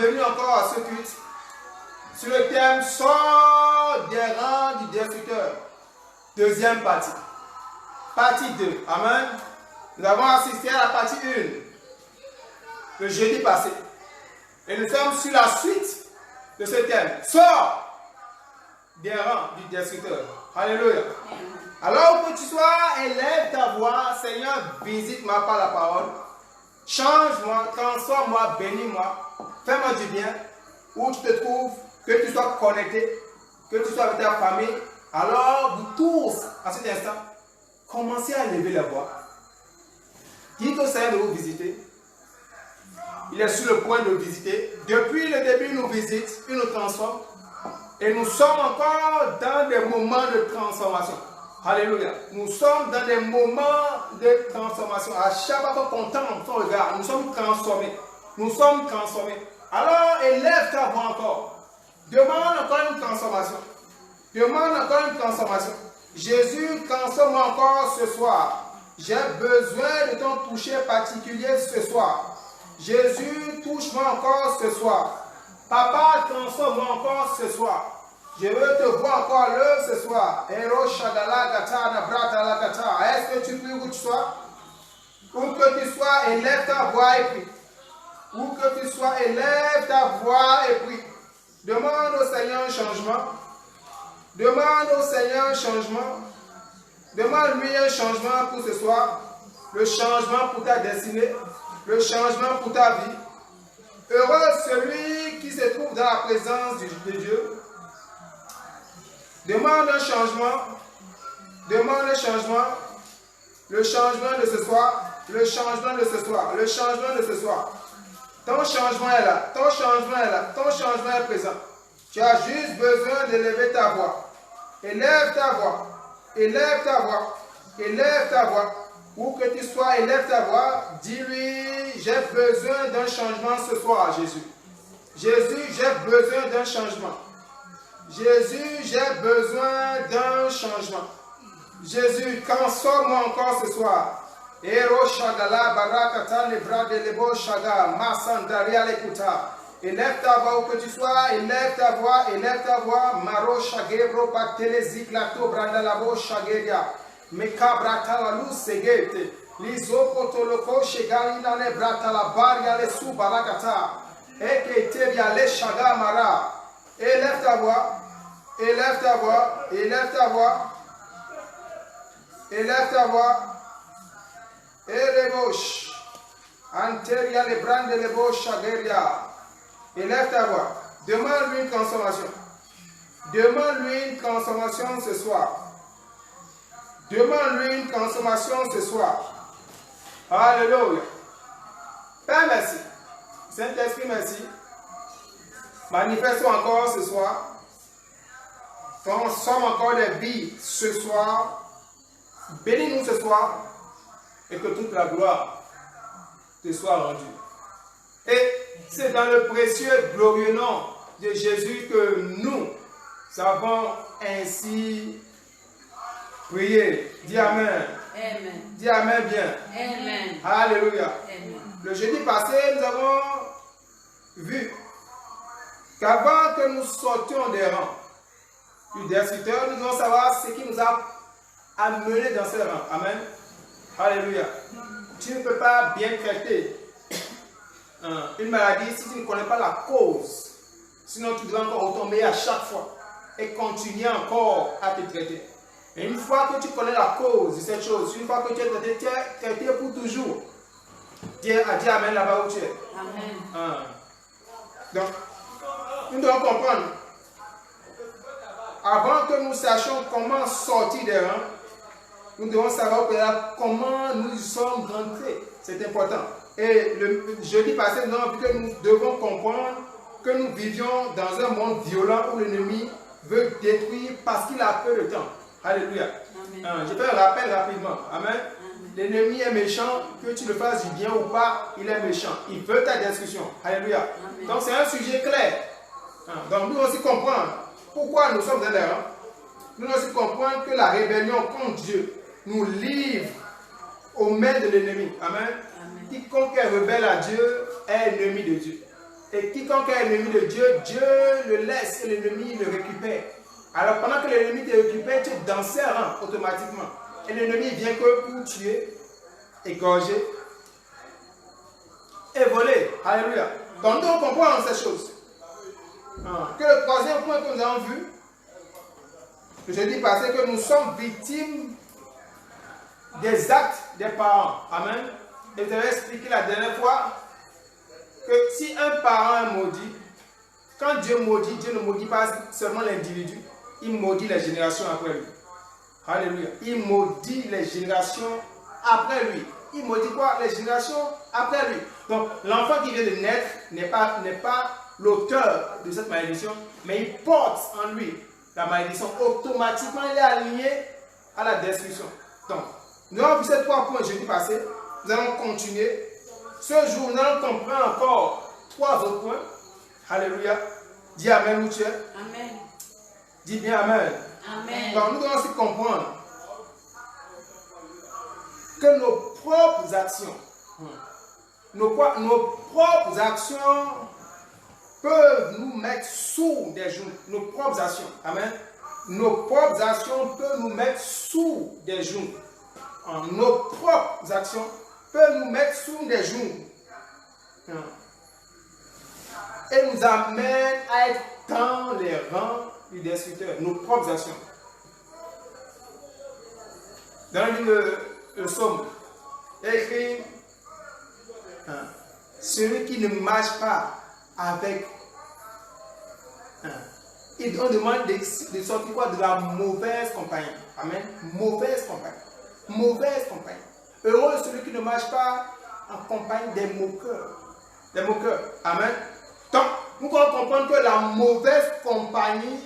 bienvenue encore à ce culte sur le thème Sors des rangs du destructeur. Deuxième partie. Partie 2. Amen. Nous avons assisté à la partie 1 le jeudi passé. Et nous sommes sur la suite de ce thème. Sors des rangs du destructeur. Alléluia. Alors que tu sois, élève ta voix. Seigneur, visite-moi par la parole. Change-moi, transforme-moi, bénis-moi. Fais-moi du bien. Où tu te trouves, que tu sois connecté, que tu sois avec ta famille. Alors, vous tous, à cet instant, commencez à lever la voix. Dites au Seigneur de vous visiter. Il est sur le point de visiter. Depuis le début, il nous visite, il nous transforme. Et nous sommes encore dans des moments de transformation. Alléluia. Nous sommes dans des moments de transformation. À chaque fois qu'on contemple son regard, nous sommes transformés. Nous sommes transformés. Alors, élève ta voix encore. Demande encore une transformation. Demande encore une transformation. Jésus, transforme-moi encore ce soir. J'ai besoin de ton toucher particulier ce soir. Jésus, touche-moi encore ce soir. Papa, transforme-moi encore ce soir. Je veux te voir encore à l'œuvre ce soir. Est-ce que tu pries où tu sois? Où que tu sois, élève ta voix et prie. Où que tu sois, élève ta voix et prie. Demande au Seigneur un changement. Demande au Seigneur un changement. Demande-lui un changement pour ce soir. Le changement pour ta destinée. Le changement pour ta vie. Heureux celui qui se trouve dans la présence de Dieu. Demande un changement. Demande un changement. Le changement de ce soir. Le changement de ce soir. Le changement de ce soir. Ton changement est là. Ton changement est là. Ton changement est présent. Tu as juste besoin d'élever ta voix. Élève ta voix. Élève ta voix. Élève ta voix. Où que tu sois, élève ta voix. Dis-lui, j'ai besoin d'un changement ce soir, Jésus. Jésus, j'ai besoin d'un changement. Jésus, j'ai besoin d'un changement. Jésus, transforme-moi encore ce soir. Ero shagala barakata lebra de lebo shaga masandaria lekuta. Élève ta voix où que tu sois, élève ta voix, élève ta voix. Maro shagebro patele ziklato brandalabo shageria. Meka brata la luz segete. Lizo potoloko shegali nane brata la baria le su barakata. Eke teria le shaga mara. Élève ta voix, élève ta voix, élève ta voix. Élève ta voix. Elebosh. Anteria le brande le bosh shageria. Élève ta voix. Demande-lui une transformation. Demande-lui une transformation ce soir. Demande-lui une transformation ce soir. Alléluia. Père, merci. Saint-Esprit, merci. Manifeste-toi encore ce soir. Transforme encore des vies ce soir. Bénis-nous ce soir. Et que toute la gloire te soit rendue. Et c'est dans le précieux et glorieux nom de Jésus que nous avons ainsi prié. Dis Amen. Amen. Dis Amen bien. Amen. Alléluia. Amen. Le jeudi passé, nous avons vu qu'avant que nous sortions des rangs du destructeur, nous devons savoir ce qui nous a amenés dans ces rangs. Amen. Alléluia. Tu ne peux pas bien traiter une maladie si tu ne connais pas la cause. Sinon, tu dois encore retomber à chaque fois et continuer encore à te traiter. Et une fois que tu connais la cause de cette chose, une fois que tu es traité, tu es traité pour toujours. Dis Amen là-bas où tu es. Amen. Donc, nous devons comprendre. Avant que nous sachions comment sortir des rangs, nous devons savoir comment nous y sommes rentrés. C'est important. Et le jeudi passé, nous avons vu que nous devons comprendre que nous vivions dans un monde violent où l'ennemi veut détruire parce qu'il a peu de temps. Alléluia. Je fais un rappel rapidement. Amen. L'ennemi est méchant, que tu le fasses du bien ou pas, il est méchant. Il veut ta destruction. Alléluia. Amen. Donc c'est un sujet clair. Donc nous devons aussi comprendre pourquoi nous sommes dans les rangs. Nous devons aussi comprendre que la rébellion contre Dieu nous livre aux mains de l'ennemi. Amen. Quiconque est rebelle à Dieu est ennemi de Dieu. Et quiconque est ennemi de Dieu, Dieu le laisse et l'ennemi le récupère. Alors pendant que l'ennemi te récupère, tu es dans ses rangs automatiquement. Et l'ennemi vient que pour tuer, égorger et voler. Alléluia. Donc nous comprenons ces choses. Que le troisième point que nous avons vu, le jeudi passé, que nous sommes victimes des actes des parents. Amen. Et je vous avais expliqué la dernière fois que si un parent est maudit, quand Dieu maudit, Dieu ne maudit pas seulement l'individu, il maudit les générations après lui. Alléluia. Il maudit les générations après lui. Il maudit quoi? Les générations après lui. Donc l'enfant qui vient de naître n'est pas l'auteur de cette malédiction, mais il porte en lui la malédiction. Automatiquement, il est aligné à la destruction. Donc, nous avons vu ces 3 points jeudi passé. Nous allons continuer. Ce jour, nous allons comprendre encore 3 autres points. Alléluia. Dis Amen où tu es. Amen. Dis bien Amen. Amen. Donc, nous devons aussi comprendre que nos propres actions, nos propres actions peuvent nous mettre sous des jougs. Nos propres actions. Amen. Nos propres actions peuvent nous mettre sous des jougs. Nos propres actions peuvent nous mettre sous des jougs. Et nous amènent à être dans les rangs du destructeur. Nos propres actions. Dans le livre de Somme, il est écrit celui qui ne marche pas avec. On demande de sortir quoi? De la mauvaise compagnie. Amen. Mauvaise compagnie. Mauvaise compagnie. Heureux celui qui ne marche pas en compagnie des moqueurs. Des moqueurs. Amen. Donc, nous devons comprendre que la mauvaise compagnie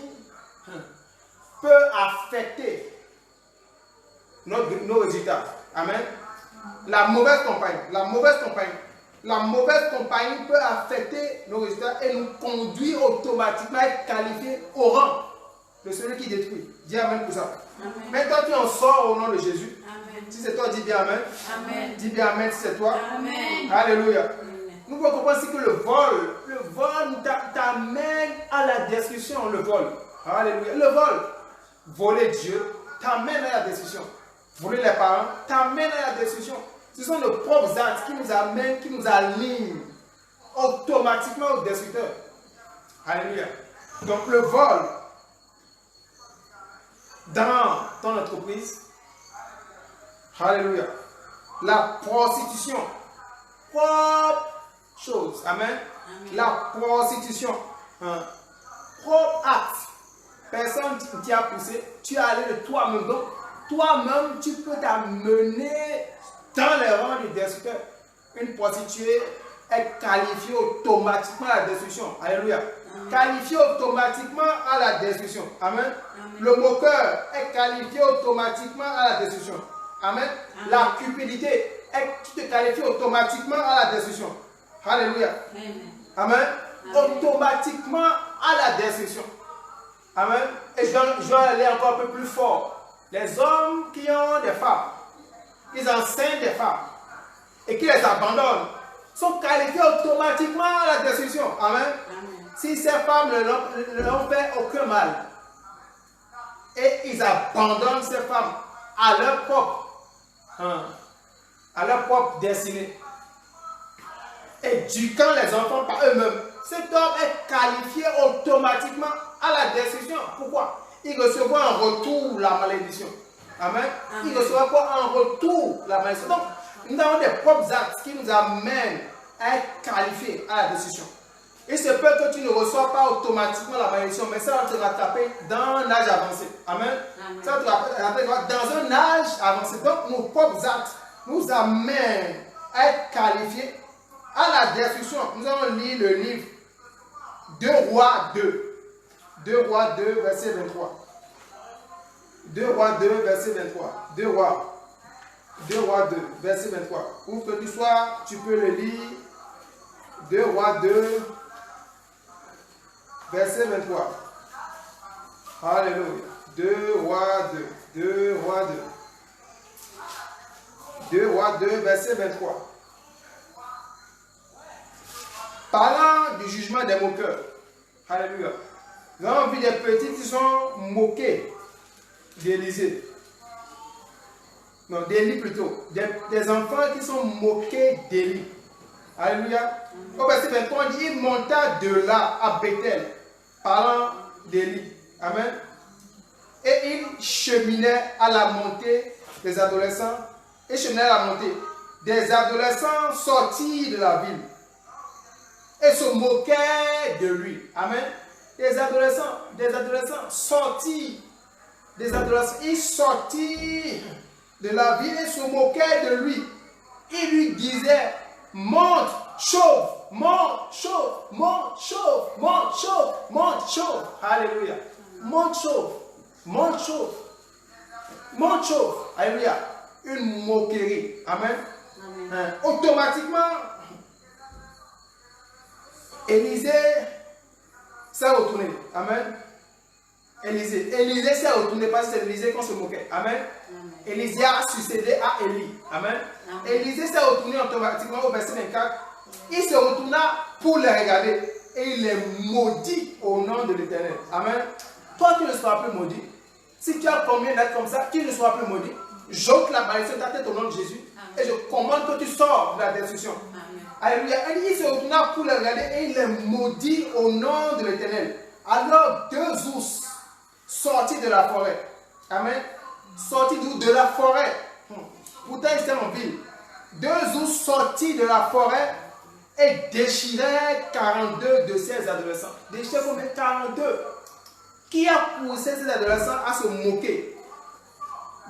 peut affecter nos résultats. Amen. La mauvaise compagnie. La mauvaise compagnie. La mauvaise compagnie peut affecter nos résultats et nous conduire automatiquement à être qualifiés au rang de celui qui détruit. Dis Amen pour ça. Amen. Maintenant, tu en sors au nom de Jésus. Amen. Si c'est toi, dis bien Amen. Amen. Dis bien Amen si c'est toi. Amen. Alléluia. Amen. Nous pouvons comprendre aussi que le vol t'amène à la destruction. Le vol. Alléluia. Le vol. Voler Dieu t'amène à la destruction. Voler les parents t'amène à la destruction. Ce sont nos propres actes qui nous amènent, qui nous alignent automatiquement au destructeur. Alléluia. Donc le vol dans ton entreprise. Alléluia. La prostitution. Propre chose. Amen. Amen. La prostitution. Propre acte. Personne qui t'a poussé. Tu es allé de toi-même. Donc toi-même, tu peux t'amener dans les rangs du destructeur. Une prostituée est qualifiée automatiquement à la destruction. Alléluia. Qualifiée automatiquement à la destruction. Amen. Amen. Le moqueur est qualifié automatiquement à la destruction. Amen. Amen. La cupidité, tu te qualifies automatiquement à la destruction. Alléluia. Amen. Amen. Amen. Automatiquement à la destruction. Amen. Et je vais aller encore un peu plus fort. Les hommes qui ont des femmes, ils enseignent des femmes et qui les abandonnent, sont qualifiés automatiquement à la destruction. Amen. Amen. Si ces femmes ne leur fait aucun mal et ils abandonnent ces femmes à leur propre destinée, éduquant les enfants par eux-mêmes, cet homme est qualifié automatiquement à la destruction. Pourquoi? Il recevra en retour la malédiction. Amen. Amen. Il recevra quoi en retour la malédiction. Donc, nous avons des propres actes qui nous amènent à être qualifiés à la destruction. Il se peut que tu ne reçois pas automatiquement la malédiction, mais ça va te rattraper dans un âge avancé. Amen. Amen. Ça va te rattraper dans un âge avancé. Donc, nos propres actes nous amènent à être qualifiés à la destruction. Nous allons lire le livre 2 Rois 2. 2 Rois 2, verset 23. 2 Rois 2, verset 23. 2 Rois 2, verset 23. Où que tu sois, tu peux le lire. 2 Rois 2, verset 23. Alléluia. 2 Rois 2. 2 Rois 2. 2 Rois 2, verset 23. Parlant du jugement des moqueurs. Alléluia. Nous avons vu des petits qui sont moqués d'Élisée. Non, d'Élie plutôt. Des enfants qui sont moqués d'Élie. Alléluia. Au verset 23, on dit, il monta de là à Bethel, parlant d'Élie. Amen. Et il cheminait à la montée des adolescents. Et cheminait à la montée. Des adolescents sortis de la ville. Et se moquaient de lui. Amen. Des adolescents sortis. Des adolescents. Ils sortis de la ville et se moquaient de lui. Ils lui disaient, monte, chauffe, monte, chauffe, monte, chauffe, monte, chauffe, monte, chauffe. Alléluia. Monte, chauffe, monte, chauffe, monte, chauffe. Alléluia. Une moquerie. Amen. Amen. Automatiquement, Élisée s'est retourné. Amen. Élisée s'est retourné parce que c'est Élisée qu'on se moquait. Amen. Élisée a succédé à Élie. Amen. Élisée s'est retourné automatiquement au verset 24. Il se retourna pour les regarder et il les maudit au nom de l'Éternel. Amen. Toi qui ne seras plus maudit, si tu as combien d'être comme ça, qui ne sera plus maudit, j'ôte la malédiction de ta tête au nom de Jésus. Amen. Et je commande que tu sors de la destruction. Alléluia. Il se retourna pour les regarder et il les maudit au nom de l'Éternel. Alors 2 ours sortis de la forêt. Amen. Sortis d'où? De la forêt. Pourtant ils étaient en ville. 2 ours sortis de la forêt et déchiraient 42 de ces adolescents. Déchiraient combien? 42. Qui a poussé ces adolescents à se moquer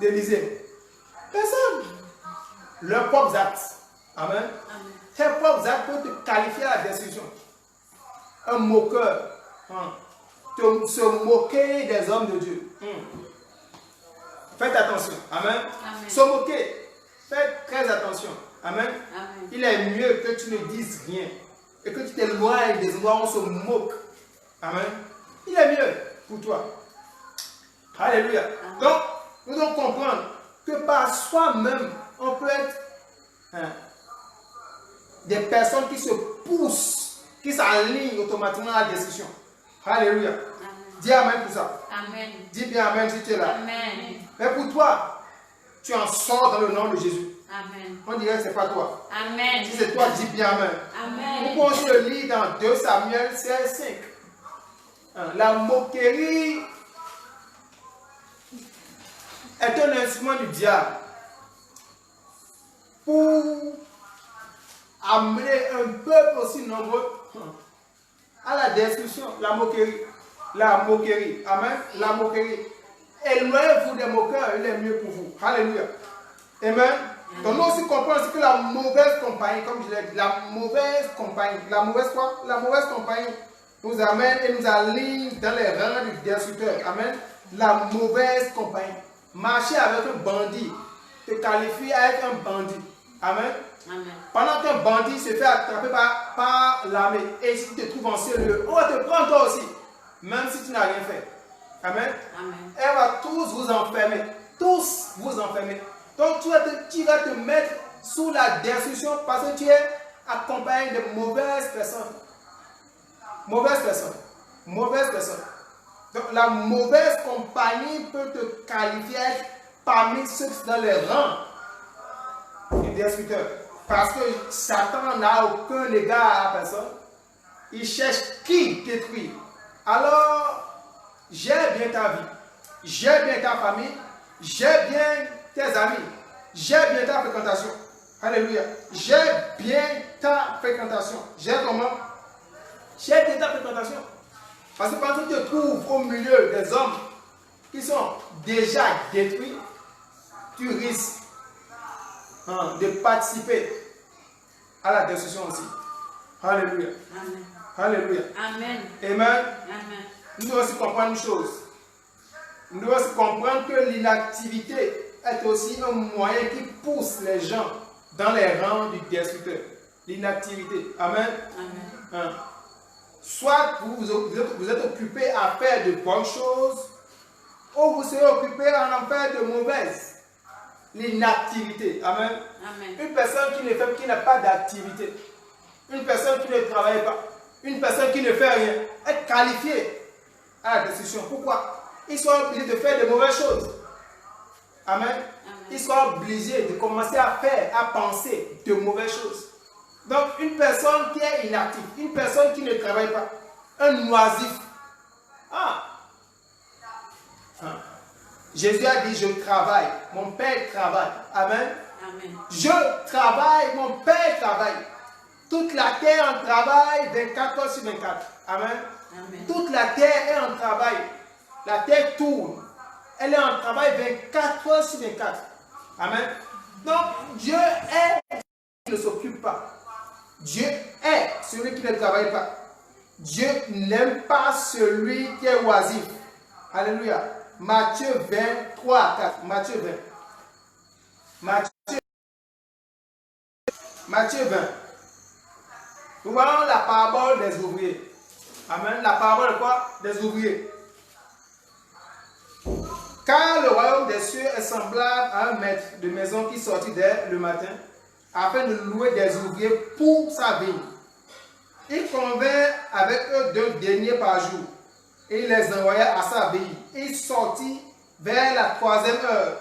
d'Élisée? Personne. Leurs propres actes. Amen. Tes propres actes peuvent te qualifier à la destruction. Un moqueur. Se moquer des hommes de Dieu. Faites attention. Amen. Amen. Se moquer. Faites très attention. Amen. Amen. Il est mieux que tu ne dises rien. Et que tu t'éloignes des endroits où on se moque. Amen. Il est mieux pour toi. Alléluia. Amen. Donc, nous devons comprendre que par soi-même, on peut être des personnes qui se poussent, qui s'alignent automatiquement à la destruction. Alléluia. Amen. Dis Amen pour ça. Amen. Dis bien Amen si tu es là. Amen. Mais pour toi, tu en sors dans le nom de Jésus. Amen. On dirait que ce n'est pas toi. Amen. Si c'est toi, dis bien Amen. Amen. Pourquoi on se lit dans 2 Samuel 16:5. La moquerie est un instrument du diable pour amener un peuple aussi nombreux à la destruction. La moquerie. La moquerie. Amen. La moquerie. Éloignez-vous des moqueurs, il est mieux pour vous. Alléluia. Amen. Donc nous aussi comprenons que la mauvaise compagnie, comme je l'ai dit, la mauvaise compagnie, la mauvaise quoi? La mauvaise compagnie nous amène et nous aligne dans les rangs du destructeur. Amen. La mauvaise compagnie. Marcher avec un bandit te qualifie à être un bandit. Amen. Amen. Pendant qu'un bandit se fait attraper par l'armée et si tu te trouves en ce lieu, on va te prendre toi aussi, même si tu n'as rien fait. Amen. Amen. Elle va tous vous enfermer. Tous vous enfermer. Donc tu vas te mettre sous la destruction parce que tu es accompagné de mauvaises personnes. Mauvaises personnes. Mauvaises personnes. Donc la mauvaise compagnie peut te qualifier parmi ceux qui sont dans les rangs du destructeur. Parce que Satan n'a aucun égard à la personne. Il cherche qui détruire. Alors, gère bien ta vie. Gère bien ta famille. Gère bien tes amis. Gère bien ta fréquentation. Alléluia. Gère bien ta fréquentation. Gère comment? Gère bien ta fréquentation. Parce que quand tu te trouves au milieu des hommes qui sont déjà détruits, tu risques de participer à la destruction aussi. Alléluia. Amen. Alléluia. Amen. Amen. Amen. Nous devons aussi comprendre une chose. Nous devons aussi comprendre que l'inactivité est aussi un moyen qui pousse les gens dans les rangs du destructeur. L'inactivité. Amen. Amen. Soit vous êtes occupé à faire de bonnes choses, ou vous serez occupé à en faire de mauvaises. L'inactivité. Amen. Amen. Une personne qui n'a pas d'activité. une personne qui ne travaille pas, une personne qui ne fait rien, est qualifiée à la destruction. Pourquoi? Ils sont obligés de faire de mauvaises choses. Amen. Ils sont obligés de commencer à faire, à penser de mauvaises choses. Donc, une personne qui est inactive, une personne qui ne travaille pas, un oisif. Jésus a dit, je travaille, mon Père travaille. Amen. Amen. Je travaille, mon Père travaille. Toute la terre en travail 24 heures sur 24. Amen. Amen. Toute la terre est en travail. La terre tourne. Elle est en travail 24 heures sur 24. Amen. Donc, Dieu est qui ne s'occupe pas. Dieu est celui qui ne travaille pas. Dieu n'aime pas celui qui est oisif. Alléluia. Matthieu 20, 3 à 4. Matthieu 20. Matthieu 20. Nous voyons la parabole des ouvriers. Amen. La parabole de quoi? Des ouvriers. Car le royaume des cieux est semblable à un maître de maison qui sortit dès le matin afin de louer des ouvriers pour sa vigne. Il convint avec eux 2 deniers par jour et il les envoya à sa vigne. Il sortit vers la 3e heure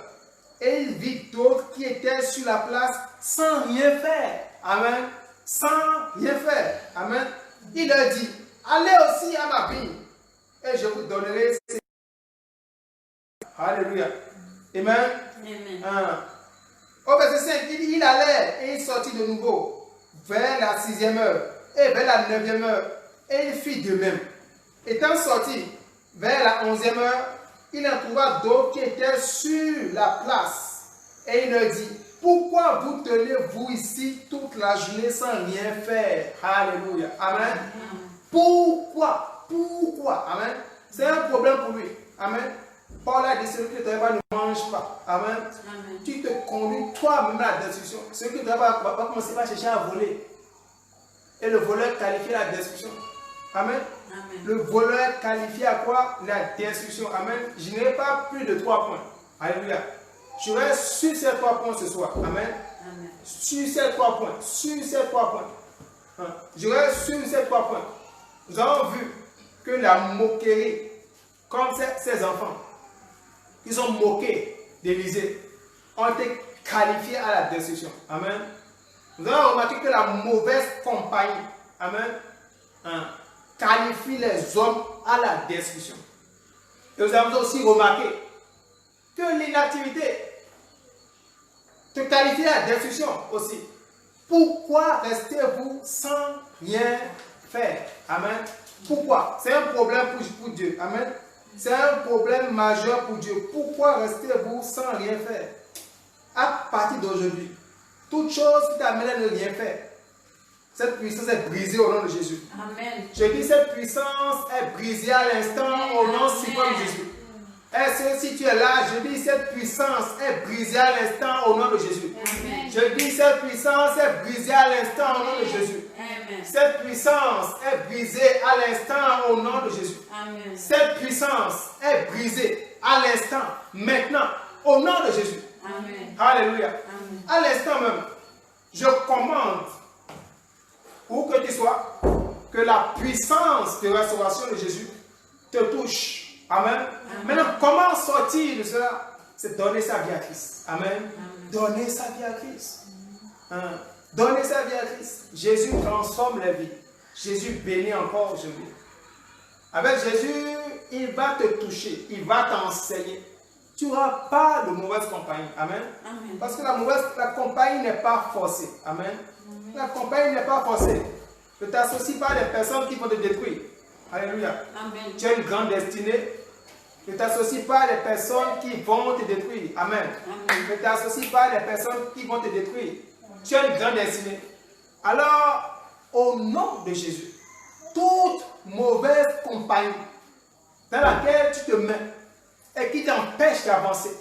et il vit d'autres qui étaient sur la place sans rien faire. Amen. Sans rien faire. Amen. Il leur dit, allez aussi à ma vigne et je vous donnerai ces... Alléluia. Amen. Amen. Au verset 5, il dit, il allait et il sortit de nouveau vers la 6e heure et vers la 9e heure et il fit de même. Étant sorti vers la 11e heure, il en trouva d'autres qui étaient sur la place et il leur dit, pourquoi vous tenez-vous ici toute la journée sans rien faire? Alléluia. Amen. Pourquoi? Pourquoi? Amen. C'est un problème pour lui. Amen. Paul a dit, celui qui ne travaille pas ne mange pas. Amen. Amen. Tu te conduis toi-même à la destruction. Celui qui ne travaille pas va commencer par chercher à voler. Et le voleur qualifie à la destruction. Amen. Amen. Le voleur qualifie à quoi? La destruction. Amen. Je n'ai pas plus de 3 points. Alléluia. Je vais sur ces 3 points ce soir. Amen. Amen. Sur ces 3 points. Sur ces 3 points. Je vais sur ces 3 points. Nous avons vu que la moquerie, comme ces enfants, ils ont moqué d'Élisée, ont été qualifiés à la destruction. Amen. Nous avons remarqué que la mauvaise compagnie, amen, qualifie les hommes à la destruction. Et nous avons aussi remarqué que l'inactivité te qualifie à la destruction aussi. Pourquoi restez-vous sans rien faire? Amen. Pourquoi? C'est un problème pour Dieu. Amen. C'est un problème majeur pour Dieu. Pourquoi restez-vous sans rien faire? À partir d'aujourd'hui, toute chose qui t'amène à ne rien faire, cette puissance est brisée au nom de Jésus. Amen. Je dis cette puissance est brisée à l'instant au nom suprême de Jésus. Est-ce que si tu es là, je dis cette puissance est brisée à l'instant au nom de Jésus. Amen. Je dis cette puissance est brisée à l'instant au nom de Jésus. Amen. Cette puissance est brisée à l'instant au nom de Jésus. Amen. Cette puissance est brisée à l'instant, maintenant, au nom de Jésus. Amen. Alléluia. Amen. À l'instant même, je commande, où que tu sois, que la puissance de restauration de Jésus te touche. Amen. Amen. Maintenant, comment sortir de cela? C'est donner sa vie à Christ. Amen. Amen. Donner sa vie à Christ. Donner sa vie à Christ. Jésus transforme la vie. Jésus bénit encore aujourd'hui. Avec Jésus, il va te toucher. Il va t'enseigner. Tu n'auras pas de mauvaise compagnie. Amen. Amen. Parce que la compagnie n'est pas forcée. Amen. La compagnie n'est pas forcée. Ne t'associe pas à des personnes qui vont te détruire. Alléluia. Amen. Tu as une grande destinée. Ne t'associe pas à des personnes qui vont te détruire. Amen. Amen. Ne t'associe pas à des personnes qui vont te détruire. Tu as une grande destinée. Alors, au nom de Jésus, toute mauvaise compagnie dans laquelle tu te mets et qui t'empêche d'avancer,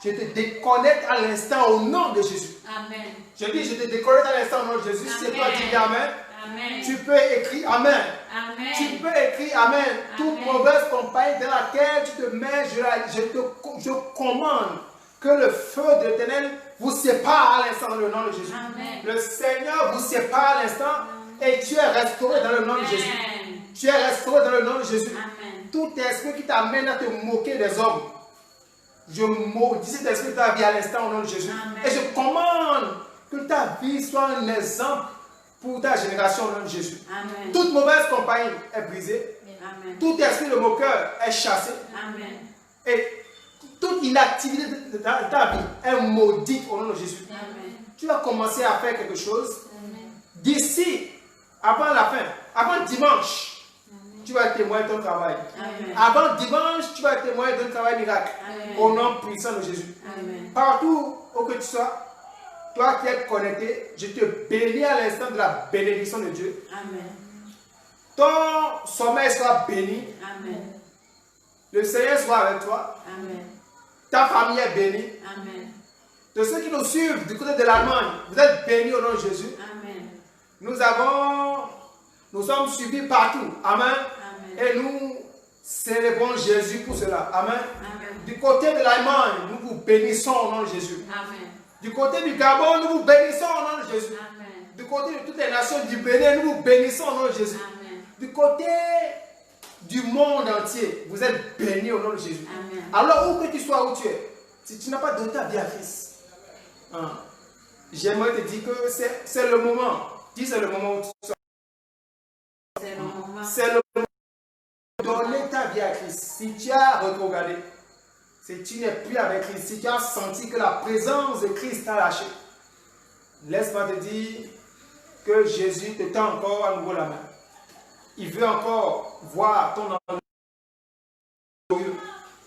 je te déconnecte à l'instant au nom de Jésus. Amen. Je dis, je te déconnecte à l'instant au nom de Jésus. Si c'est toi qui dis Amen, Amen. tu peux écrire Amen. Amen. Tu peux écrire Amen. Toute Amen. mauvaise compagnie dans laquelle tu te mets, je commande que le feu de l'Éternel vous sépare à l'instant dans le nom de Jésus. Amen. Le Seigneur vous sépare à l'instant Et tu es restauré dans le nom de Jésus. Tu es restauré dans le nom de Jésus. Amen. Tout esprit qui t'amène à te moquer des hommes, je maudis cet esprit de ta vie à l'instant au nom de Jésus. Amen. Et je commande que ta vie soit un exemple pour ta génération au nom de Jésus. Amen. Toute mauvaise compagnie est brisée. Amen. Tout esprit de moqueur est chassé. Amen. Et toute inactivité de ta vie est maudite au nom de Jésus. Amen. Tu vas commencer à faire quelque chose. Amen. D'ici, avant la fin, avant dimanche, tu vas témoigner de ton travail. Amen. Avant dimanche, tu vas témoigner de ton travail miracle. Amen. Au nom puissant de Jésus. Amen. Partout où que tu sois, toi qui es connecté, je te bénis à l'instant de la bénédiction de Dieu. Amen. Ton sommeil sera béni. Amen. Le Seigneur soit avec toi. Amen. Ta famille est bénie. Amen. De ceux qui nous suivent du côté de l'Allemagne, vous êtes bénis au nom de Jésus. Amen. Nous sommes suivis partout. Amen. Amen. Et nous célébrons Jésus pour cela. Amen. Amen. Du côté de l'Allemagne, nous vous bénissons au nom de Jésus. Amen. Du côté du Gabon, nous vous bénissons au nom de Jésus. Amen. Du côté de toutes les nations du Bénin, nous vous bénissons au nom de Jésus. Amen. Du côté du monde entier, vous êtes bénis au nom de Jésus. Amen. Alors, où que tu sois, où tu es, si tu n'as pas donné ta vie à Christ, j'aimerais te dire que c'est le moment. Dis, c'est le moment où tu sois. C'est le moment. C'est le moment de donner ta vie à Christ. Si tu as retrogradé, si tu n'es plus avec Christ, si tu as senti que la présence de Christ t'a lâché, laisse-moi te dire que Jésus te tend encore à nouveau la main. Il veut encore voir ton âme.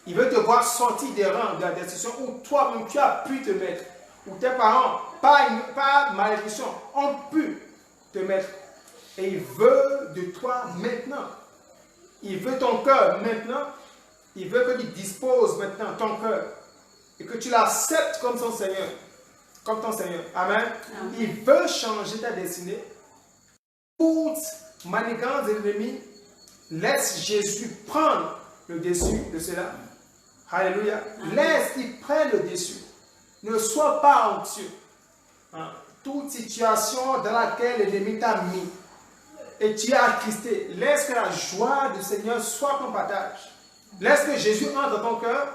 Il veut te voir sortir des rangs de la destruction où toi-même tu as pu te mettre, où tes parents, par malédiction, ont pu te mettre. Et il veut de toi maintenant. Il veut ton cœur maintenant. Il veut que tu disposes maintenant ton cœur et que tu l'acceptes comme son Seigneur, comme ton Seigneur. Amen. Amen. Il veut changer ta destinée. Toute manigance de l'ennemi, laisse Jésus prendre le dessus de cela. Alléluia. Amen. Laisse qu'il prenne le dessus. Ne sois pas anxieux. Toute situation dans laquelle l'ennemi t'a mis et tu es attristé, laisse que la joie du Seigneur soit ton partage. Laisse que Jésus entre dans ton cœur.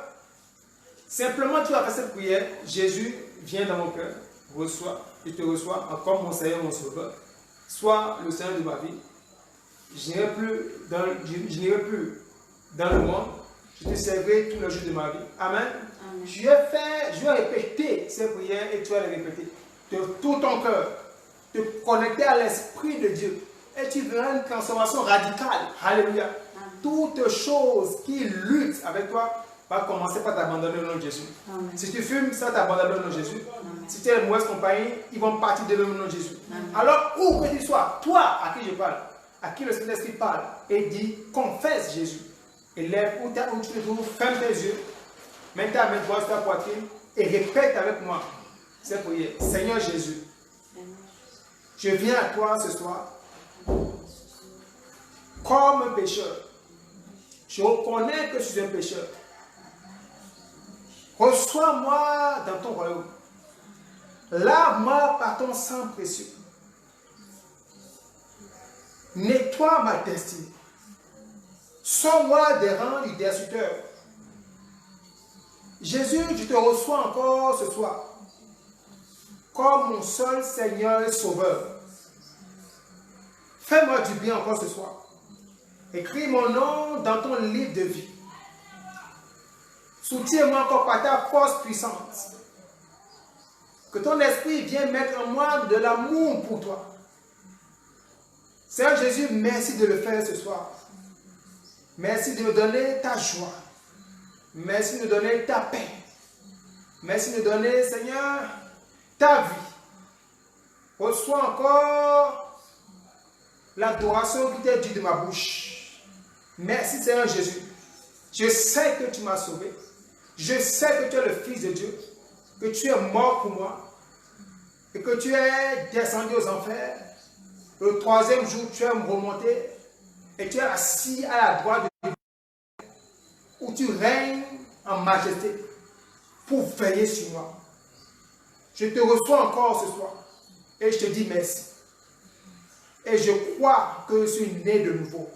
Simplement, tu vas faire cette prière. Jésus, viens dans mon cœur. Reçois, je te reçois comme mon Seigneur, mon Sauveur. Sois le Seigneur de ma vie. Je n'irai plus dans le monde. Je te servirai tous les jours de ma vie. Amen. Amen. Je vais répéter ces prières et tu vas les répéter. De tout ton cœur. Te connecter à l'Esprit de Dieu. Et tu verras une transformation radicale. Alléluia. Toute chose qui lutte avec toi va commencer par t'abandonner au nom de Jésus. Amen. Si tu fumes, ça t'abandonne au nom de Jésus. Amen. Si tu es une mauvaise compagnie, ils vont partir de nom de Jésus. Amen. Alors, où que tu sois, toi à qui je parle, à qui le Saint-Esprit parle, et dit, confesse Jésus. Et lève où tu te trouves, ferme tes yeux, mets ta main droite sur ta poitrine et répète avec moi cette prière. Seigneur Jésus, je viens à toi ce soir comme un pécheur. Je reconnais que je suis un pécheur. Reçois-moi dans ton royaume. Lave-moi par ton sang précieux. Nettoie ma destinée. Sors-moi des rangs du destructeur. Jésus, je te reçois encore ce soir comme mon seul Seigneur et Sauveur. Fais-moi du bien encore ce soir. Écris mon nom dans ton livre de vie. Soutiens-moi encore par ta force puissante. Que ton esprit vienne mettre en moi de l'amour pour toi. Seigneur Jésus, merci de le faire ce soir. Merci de me donner ta joie. Merci de me donner ta paix. Merci de me donner, Seigneur, ta vie. Reçois encore l'adoration qui t'est due de ma bouche. Merci, Seigneur Jésus. Je sais que tu m'as sauvé. Je sais que tu es le Fils de Dieu. Que tu es mort pour moi. Et que tu es descendu aux enfers. Le troisième jour, tu es remonté. Et tu es assis à la droite de Dieu. Où tu règnes en majesté. Pour veiller sur moi. Je te reçois encore ce soir. Et je te dis merci. et je crois que je suis né de nouveau.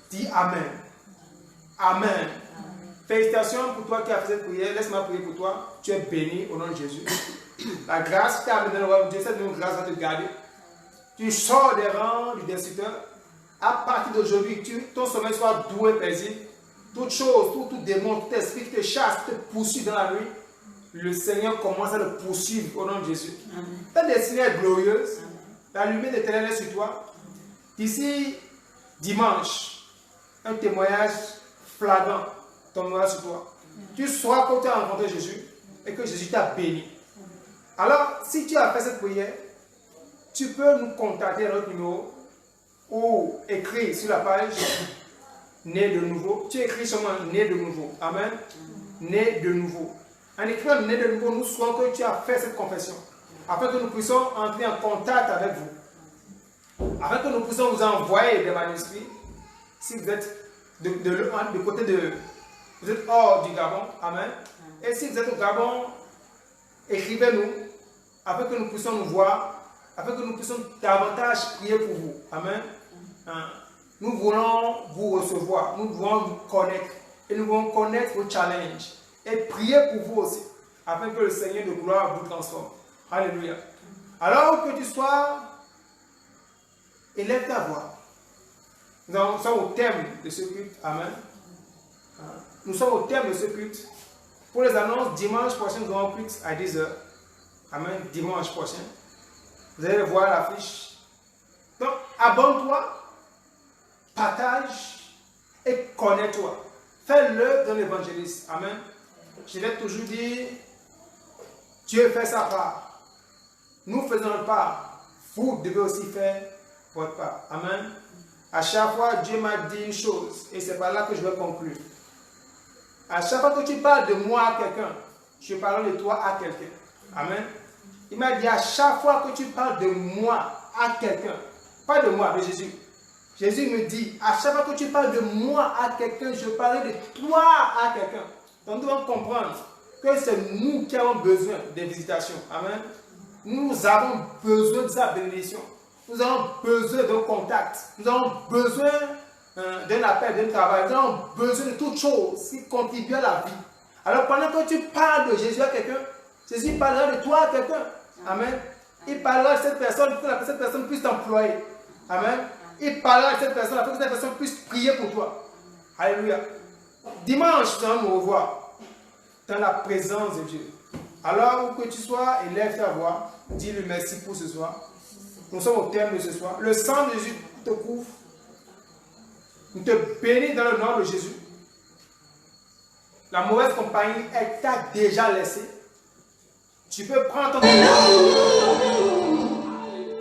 Dis Amen. Amen. Félicitations pour toi qui as fait cette prière. Laisse-moi prier pour toi. Tu es béni au nom de Jésus. La grâce qui t'a amené dans le royaume de Dieu, cette même grâce va te garder. Tu sors des rangs du destructeur. À partir d'aujourd'hui, ton sommeil soit doux et paisible. Toute chose, tout démon, tout esprit qui te chasse, qui te poursuit dans la nuit, le Seigneur commence à le poursuivre au nom de Jésus. Ta destinée est glorieuse. La lumière de l'Éternel est sur toi. D'ici dimanche, un témoignage flagrant tombera sur toi. Tu sauras que tu as rencontré Jésus et que Jésus t'a béni. Alors, si tu as fait cette prière, tu peux nous contacter à notre numéro ou écrire sur la page Né de nouveau. Tu écris seulement Né de nouveau. Amen. Né de nouveau. En écrivant Né de nouveau, nous souhaitons que tu as fait cette confession, afin que nous puissions entrer en contact avec vous, afin que nous puissions vous envoyer des manuscrits si vous êtes de côté de... Vous êtes hors du Gabon. Amen. Et si vous êtes au Gabon, écrivez-nous afin que nous puissions nous voir, afin que nous puissions davantage prier pour vous. Amen. Nous voulons vous recevoir, nous voulons vous connaître et nous voulons connaître vos challenges et prier pour vous aussi, afin que le Seigneur de gloire vous transforme. Alléluia. Alors que tu sois, élève ta voix. Nous sommes au thème de ce culte. Amen. Nous sommes au thème de ce culte. Pour les annonces, dimanche prochain, nous aurons culte à 10h. Amen. Dimanche prochain. Vous allez voir l'affiche. Donc, abonne-toi, partage et connais-toi. Fais-le dans l'évangélisme. Amen. Je l'ai toujours dit, Dieu fait sa part. Nous faisons notre part. Vous devez aussi faire votre part. Amen. À chaque fois, Dieu m'a dit une chose, et c'est par là que je vais conclure. À chaque fois que tu parles de moi à quelqu'un, je parle de toi à quelqu'un. Amen. Il m'a dit à chaque fois que tu parles de moi à quelqu'un, pas de moi, de Jésus. Jésus me dit, à chaque fois que tu parles de moi à quelqu'un, je parlerai de toi à quelqu'un. Donc nous devons comprendre que c'est nous qui avons besoin des visitations. Amen. Nous avons besoin de sa bénédiction. Nous avons besoin d'un contact. Nous avons besoin d'un appel, d'un travail. Nous avons besoin de toutes choses qui contribuent à la vie. Alors pendant que tu parles de Jésus à quelqu'un, Jésus parlera de toi à quelqu'un. Amen. Il parlera de cette personne pour que cette personne puisse t'employer. Amen. Il parlera de cette personne afin que cette personne puisse prier pour toi. Alléluia. Dimanche, nous allons nous revoir dans la présence de Dieu. Alors où que tu sois, élève ta voix. Dis-lui merci pour ce soir. Nous sommes au thème de ce soir. Le sang de Jésus te couvre. Nous te bénissons dans le nom de Jésus. La mauvaise compagnie, elle t'a déjà laissé. Tu peux prendre ton téléphone.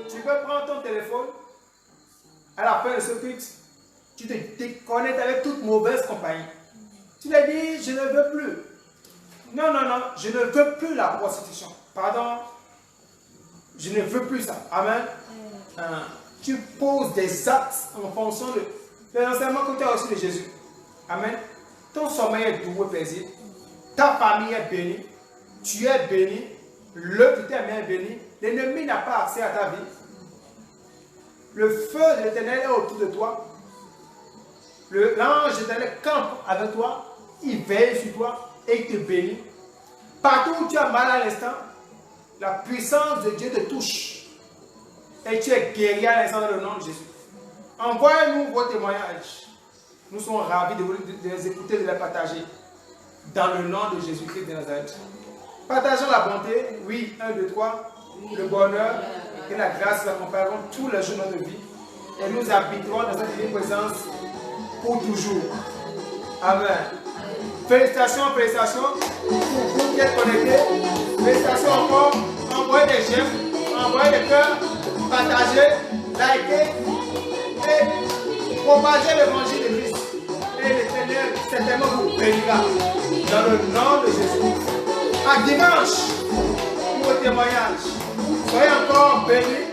Tu peux prendre ton téléphone. À la fin de ce culte, tu te déconnectes avec toute mauvaise compagnie. Tu lui dis, je ne veux plus. Non, non, non, je ne veux plus la prostitution. Pardon. Je ne veux plus ça. Amen. Tu poses des actes en fonction de l'enseignement que tu as reçu de Jésus. Amen. Ton sommeil est doux et paisible. Ta famille est bénie. Tu es béni. Le qui t'aime est béni. L'ennemi n'a pas accès à ta vie. Le feu de l'Éternel est autour de toi. L'ange de l'Éternel campe avec toi. Il veille sur toi et il te bénit. Partout où tu as mal à l'instant, la puissance de Dieu te touche. Et tu es guéri à l'instant dans le nom de Jésus. Envoyez-nous vos témoignages. Nous sommes ravis de les écouter, de les partager. Dans le nom de Jésus-Christ de Nazareth. Partageons la bonté. Oui, 1, 2, 3. Le bonheur et la grâce nous accompagneront tous les jours de notre vie. Et nous habiterons dans cette divine présence pour toujours. Amen. Félicitations, félicitations. Pour vous qui êtes connectés. Félicitations encore. Envoyez des j'aime, envoyez des cœurs, partagez, likez et propagez l'évangile de Christ. Et l'Éternel certainement vous bénira. Dans le nom de Jésus. À dimanche pour le témoignage. Soyez encore bénis.